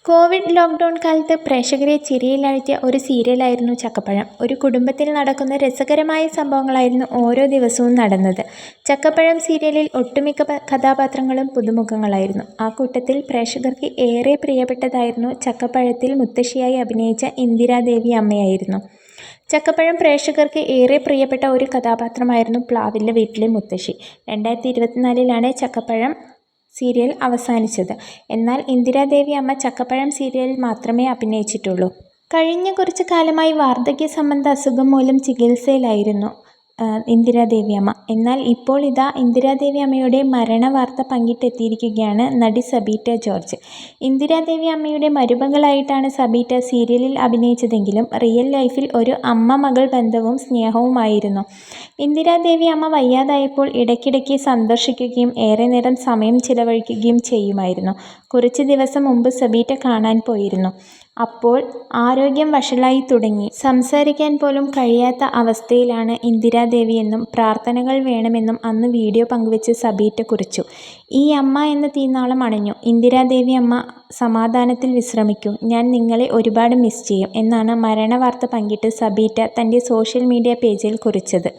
Covid lockdown കാലത്ത് പ്രേക്ഷകരെ ചിരിയിലാഴ്ത്തിയ ഒരു സീരിയലായിരുന്നു ചക്കപ്പഴം. ഒരു കുടുംബത്തിൽ നടക്കുന്ന രസകരമായ സംഭവങ്ങളായിരുന്നു ഓരോ ദിവസവും നടന്നത്. ചക്കപ്പഴം സീരിയലിൽ ഒട്ടുമിക്ക കഥാപാത്രങ്ങളും പുതുമുഖങ്ങളായിരുന്നു. ആ കൂട്ടത്തിൽ പ്രേക്ഷകർക്ക് ഏറെ പ്രിയപ്പെട്ടതായിരുന്നു ചക്കപ്പഴത്തിൽ മുത്തശ്ശിയായി അഭിനയിച്ച ഇന്ദിരാദേവി അമ്മയായിരുന്നു. ചക്കപ്പഴം പ്രേക്ഷകർക്ക് ഏറെ പ്രിയപ്പെട്ട ഒരു കഥാപാത്രമായിരുന്നു പ്ലാവിലെ വീട്ടിലെ മുത്തശ്ശി. 2024 ചക്കപ്പഴം സീരിയൽ അവസാനിച്ചത്. എന്നാൽ ഇന്ദിരാദേവി അമ്മ ചക്കപ്പഴം സീരിയലിൽ മാത്രമേ അഭിനയിച്ചിട്ടുള്ളൂ. കഴിഞ്ഞ കുറച്ചു കാലമായി വാർദ്ധക്യ സംബന്ധ അസുഖം മൂലം ചികിത്സയിലായിരുന്നു ഇന്ദിരാദേവി അമ്മ. എന്നാൽ ഇപ്പോൾ ഇതാ ഇന്ദിരാദേവി അമ്മയുടെ മരണവാർത്ത പങ്കിട്ടെത്തിയിരിക്കുകയാണ് നടി സബീറ്റ ജോർജ്. ഇന്ദിരാദേവി അമ്മയുടെ മരുമകളായിട്ടാണ് സബീറ്റ സീരിയലിൽ അഭിനയിച്ചതെങ്കിലും റിയൽ ലൈഫിൽ ഒരു അമ്മ-മകൾ ബന്ധവും സ്നേഹവുമായിരുന്നു. ഇന്ദിരാദേവി അമ്മ വയ്യാതായപ്പോൾ ഇടയ്ക്കിടയ്ക്ക് സന്ദർശിക്കുകയും ഏറെ നേരം സമയം ചിലവഴിക്കുകയും ചെയ്യുമായിരുന്നു. കുറച്ച് ദിവസം മുമ്പ് സബീറ്റ കാണാൻ പോയിരുന്നു. അപ്പോൾ ആരോഗ്യം വഷളായി തുടങ്ങി. സംസാരിക്കാൻ പോലും കഴിയാത്ത അവസ്ഥയിലാണ് ഇന്ദിരാദേവിയെന്നും പ്രാർത്ഥനകൾ വേണമെന്നും അന്ന് വീഡിയോ പങ്കുവെച്ച് സബീറ്റ കുറിച്ചു. ഈ അമ്മ എന്ന തീനാളം അണഞ്ഞു. ഇന്ദിരാദേവി അമ്മ സമാധാനത്തിൽ വിശ്രമിക്കൂ, ഞാൻ നിങ്ങളെ ഒരുപാട് മിസ് ചെയ്യും എന്നാണ് മരണവാർത്ത പങ്കിട്ട് സബീറ്റ തൻ്റെ സോഷ്യൽ മീഡിയ പേജിൽ കുറിച്ചത്.